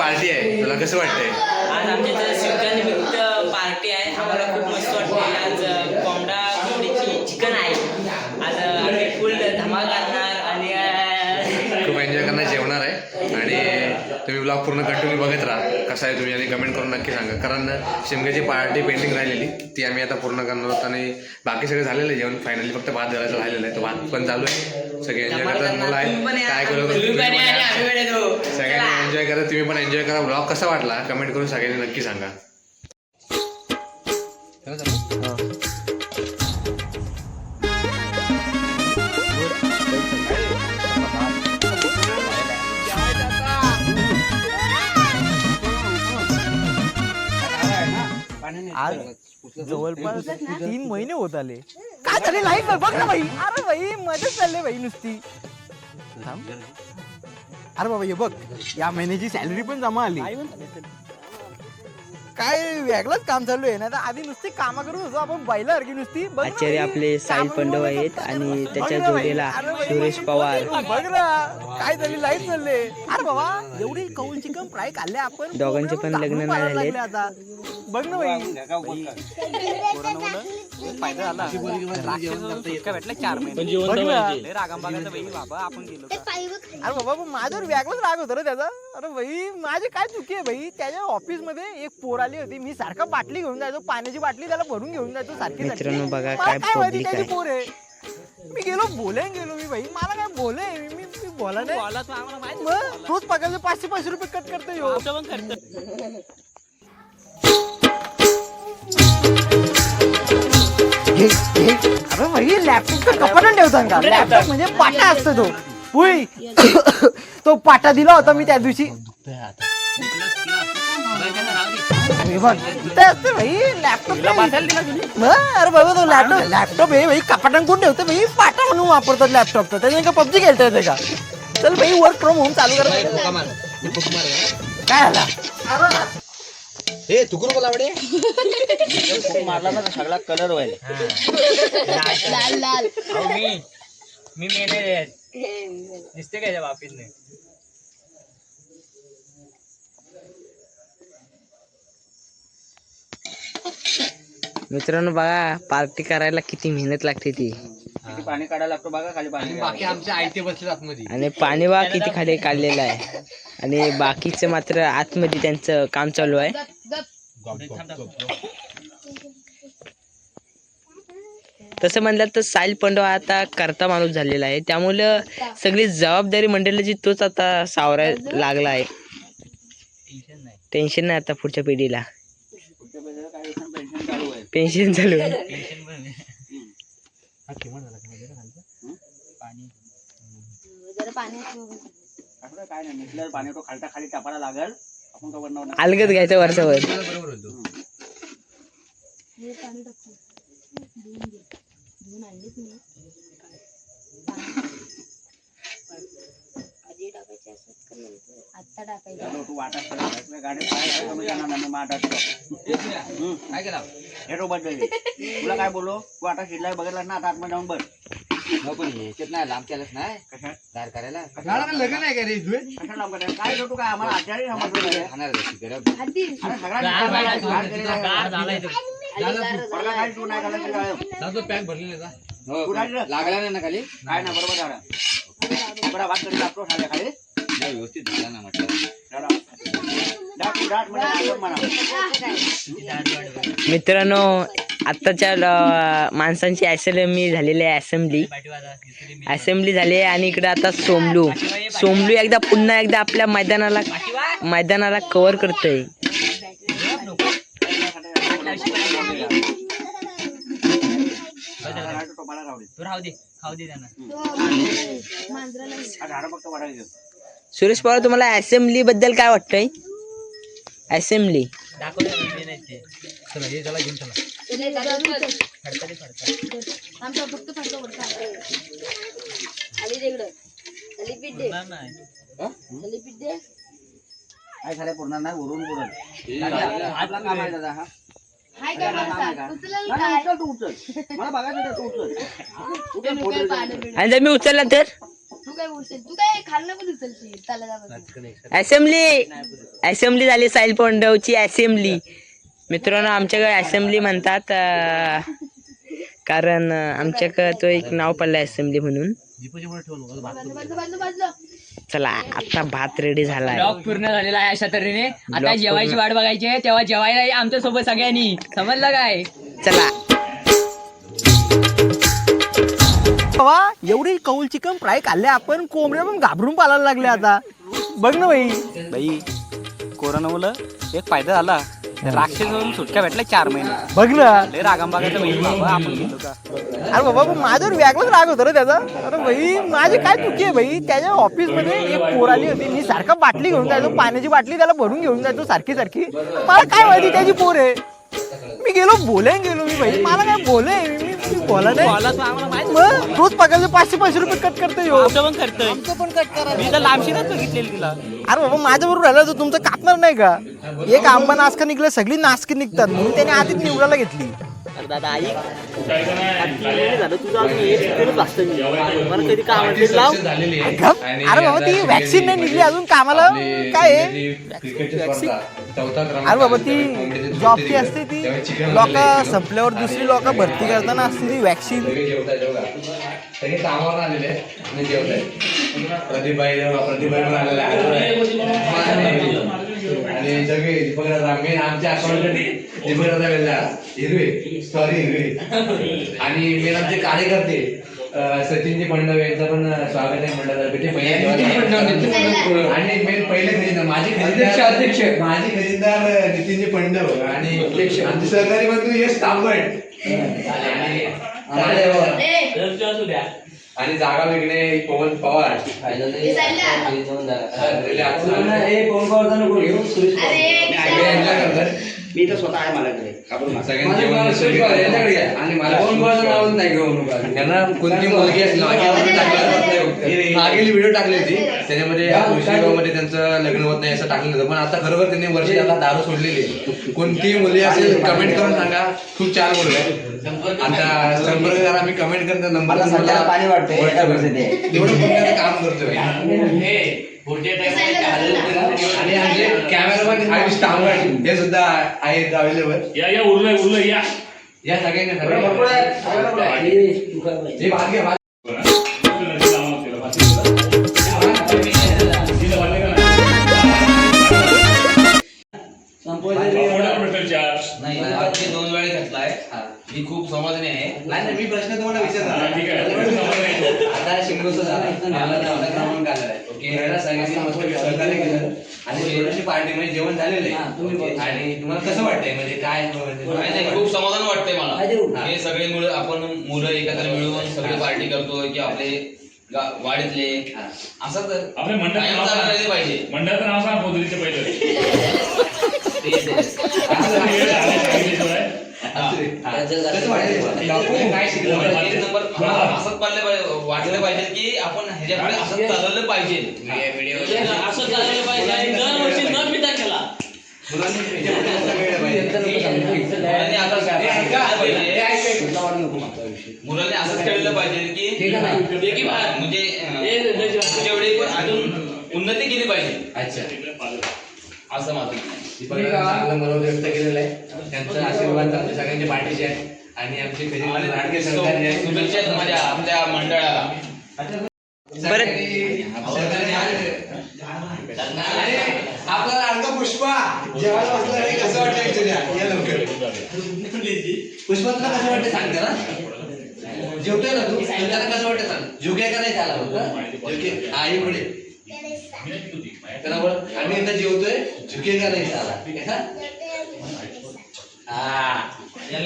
Party आहे, तुला कसं वाटतंय? आज आमच्या इथं शिमग्यानिमित्त पार्टी आहे. आम्हाला खूप मस्त वाटते. आज कोंबडीची चिकन आहे. आज आम्ही फुल धमाल करणार आणि खूप एन्जॉय करणार, जेवणार आहे. आणि तुम्ही ब्लॉग पूर्ण कंटिन्यू बघत राहा कसा आहे तुम्ही, आणि कमेंट करून नक्की सांगा. कारण शिमग्याची पार्टी पेंडिंग राहिलेली ती आम्ही आता पूर्ण करणार आहोत. आणि बाकी सगळं झालेलं आहे जेवण, फायनली फक्त भात धरायचं राहिलेलं आहे. तो भात पण चालू आहे, सगळे एन्जॉय करतात. मुलं आहे काय करू, सगळ्यांनी एन्जॉय करा. तुम्ही पण एन्जॉय करा. ब्लॉग कसा वाटला कमेंट करून सगळ्यांनी नक्की सांगा. आज जवळपास 3 महिने होत आले. काय झाले लाईफ बघ ना भाई. अरे भाई मजा चालले भाई नुसती. अरे बाबा हे बघ, या महिन्याची सॅलरी पण जमा आली. काय वेगळंच काम चालू आहे ना. तर आधी नुसती कामा करत होतो आपण बैलासारखी नुसती. आचार्य आपले साहिल पंडव आहेत आणि त्याच्या जोडीला सुरेश पवार. बघ ना काय झाली लाईफ चालले. अरे बाबा एवढी कौल चिकन फ्राय खाल्ले आपण. दोघांचे पण लग्न नाही झाले आता. बघ ना भाई फायदा झाला. भेटला 4 महिने रागांबागाचा भाई बाबा आपण गेलो. अरे बाबा माझ्यावर वेगळाच राग होता रे त्याचा. अरे भाई माझी काय चुकी आहे भाई. त्याच्या ऑफिस मध्ये एक पोर आली होती. मी सारखा बाटली घेऊन जायचो, पाण्याची बाटली त्याला भरून घेऊन जायचो सारखी. मित्रांनो बघा काय पब्लिक आहे. पोर आहे. मी गेलो गेलो मी भाई. मला काय बोले मी बोला नाही. मग रोज पगारचे 500 रुपये कट करतो यो. अरे भाई लॅपटॉप कपाटात ठेवतात का. लॅपटॉप म्हणजे पाटा असतो तो. उई तो पाटा दिला होता मी त्या दिवशी. भाई लॅपटॉप. अरे बाबा तो लॅपटॉप आहे भाई कपाटात कोण ठेवतो भाई. पाटा म्हणून वापरतात लॅपटॉपचा. त्याने का पबजी खेळता येते का. चल भाई वर्क फ्रॉम होम चालू कर. काय झाला हे तुकरू बोला आवडे मारला ना सगळा कलर व्हायला. लाल लाल मी दिसते काय वापिस नाही. मित्रांनो बघा पार्टी करायला किती मेहनत लागते ती. पाणी काढायला लागतो बघा खाली पाणी. बाकी आमचे आयते बसले आतमध्ये. आणि पाणी बघा किती खाली काढलेलं आहे. आणि बाकीचं मात्र आतमध्ये त्यांचं काम चालू आहे. तसं म्हणलं तर साहिल पंडव आता करता माणूस झालेला आहे. त्यामुळं सगळी जबाबदारी मंडळाची तोच आता सावरायला लागला आहे. टेन्शन नाही आता पुढच्या पिढीला. पेन्शन चालू आहे. काय नाही निघलं पाणी तो खालता खाली टापायला लागल. आपण का बनवणार अलगद घ्यायचं वर्षावर. तू वाटा गाडी काय केला हेटो बदल. तुला काय बोललो तू आता शिरला बघितला ना. आता आतमध्ये जाऊन बघ. पण याच्यात नाही लांब केलंच नाही. कशा तयार करायला लग्न आहे का रे. कशा लांब करायला काय तू काय आम्हाला आचार्य खाणार पॅक भरलेला लागला नाही ना खाली. काय ना बरोबर झाला. बरा भात कधी लागतो खाली खाली व्यवस्थित झाला ना म्हटलं. मित्रांनो आत्ताच्या माणसांची असेंब्ली झालेली आहे. असेंब्ली झाली आहे. आणि इकडे आता सोमलू एकदा पुन्हा एकदा आपल्या मैदानाला कव्हर करतोय. सुरेश पवार तुम्हाला असेंब्ली बद्दल काय वाटतंय. असेंब्ली काय झालं पूर्ण नाही उरून आपला काम आहे दादा. हा मला बघायचं तू उचल. आणि जर मी उचलला तर तू काय बोलशील. तू काय खाल्लं पण उचलशील. असेंब्ली असेंब्ली झाली साहिल पांडवची असेंब्ली. मित्रांनो आमच्याकडे असेंब्ली म्हणतात कारण आमच्याकडे तो एक नाव पडलं असेंब्ली म्हणून. चला आता भात रेडी झालाय. ब्लॉग पूर्ण झालेला आहे अशा तऱ्हेने. आता जेवायची वाट बघायची आहे, तेव्हा जेवायला या आमच्या सोबत सगळ्यांनी. समजलं काय? चला बाबा एवढी कौल चिकन फ्राय खाल्ले आपण, कोंबड्या पण घाबरून पालायला लागले आता. बघ ना भाई कोरोनामुळे एक फायदा झाला. राक्षस सुटका भेटला 4 महिने. बघ ना लय रागांबागाचा भाई बाबा आपण गेलो का. अरे बाबा पण माझ्यावर वेगळाच राग होता रे त्याचा. अरे भाई माझी काय चुकी आहे भाई. त्याच्या ऑफिस मध्ये एक पोर आली होती, मी सारखा बाटली घेऊन जायचो, पाण्याची बाटली त्याला भरून घेऊन जायचो सारखी सारखी. मला काय माहिती त्याची पोर आहे. मी गेलो मी भाई, मला काय बोले मी बोला नाही. मग रोज पगारचे 500 रुपये कट करतोय. पण कट करा. मी तर लांबशीनच बघितलेली तिला. अरे बाबा माझ्या बरोबर राहिला तर तुमचं कापणार नाही का. एक आंबा नासका निघलं, सगळी नासकी निघतात म्हणून त्याने आधीच निवडायला घेतली. दादा आई झालं तुझं मला कधी काम अरे बाबा ती वॅक्सिन नाही निघली अजून कामाला. काय आहे अरे बाबा ती जॉबची असते, ती लोक संपल्यावर दुसरी लोक भरती करताना असते ती वॅक्सिन. सगळे कामावर आलेले आणि जेवताय. प्रतिभाई पण आलेला आणि सगळे मेन आमच्या अकाउंटसाठी हिरवे सॉरी हिरवे आणि मेन आमचे कार्यकर्ते सचिनजी पांडव यांचं पण स्वागत आहे मंडळातर्फे. आणि मेन पहिले खजिनदार माझी खजिनदार नितीनजी पांडव आणि आमचे सहकारी मंत्री यश तांबट आणि जागा वेगळे पवन पवार. मी तर स्वतः आहे माझ्याकडे. आणि मला त्यांना कोणती मुलगी असली मागील व्हिडिओ टाकली होती त्याच्यामध्ये मध्ये त्यांचं लग्न होत नाही असं टाकलं होतं. पण आता खरोखर त्यांनी वर्ष त्याला दारू सोडलेली. कोणती मुली असेल कमेंट करून सांगा. खूप छान बोलले. आता संपर्क करा. मी कमेंट करतो नंबर पाणी वाटतंय एवढं पुण्याचं काम करतोय. आणि आमचे कॅमेरामॅन आयुष तांबट हे सुद्धा आहेत अवेलेबल. या सगळ्यांना दोन वेळा घेतलाय. ही खूप समाधानी आहे. नाही मी प्रश्न तुम्हाला विचारला. आता शिंगोचं क्रमांक आलेला आहे. सांगितलं मस्त सहकार्य केलं आणि थोडीशी पार्टी म्हणजे जेवण झालेलं आहे. आणि तुम्हाला कसं वाटतंय म्हणजे काय खूप समाधान वाटतंय मला. हे सगळे मुलं एकत्र मिळून सगळे पार्टी करतोय की आपले वाडीतले असं तर आपल्या मंडळाचं पाहिजे. मंडळाचं नाव सांग पोदरीचे पहिले. काय शिकलं असंच वाटलं पाहिजे की आपण ह्याच्याकडे असं चालवलं पाहिजे. असं चालवलं पाहिजे. दरवर्षी न पिता केला मुलांनी असंच खेळलं पाहिजे की म्हणजे जेवढी पण अजून उन्नती केली पाहिजे. अच्छा असं माझं चांगलं मनोबल व्यक्त केलेलं आहे. त्यांचा आशीर्वाद आमच्या सगळ्यांच्या पाठीशी आहे आणि आमचे लाडके सहकारी आहेत. शुभेच्छा माझ्या आपल्या मंडळाला. आपला लाडका पुष्पा जेवायला बसला आणि कसं वाटतं पुष्पा तुला कसं वाटतं सांगते ना. जेवतोय ना तू त्याला कसं वाटतं सांग. जुग्या का नाही झाला आई पुढे आम्ही एकदा जेवतोय झुके का नाही झाला.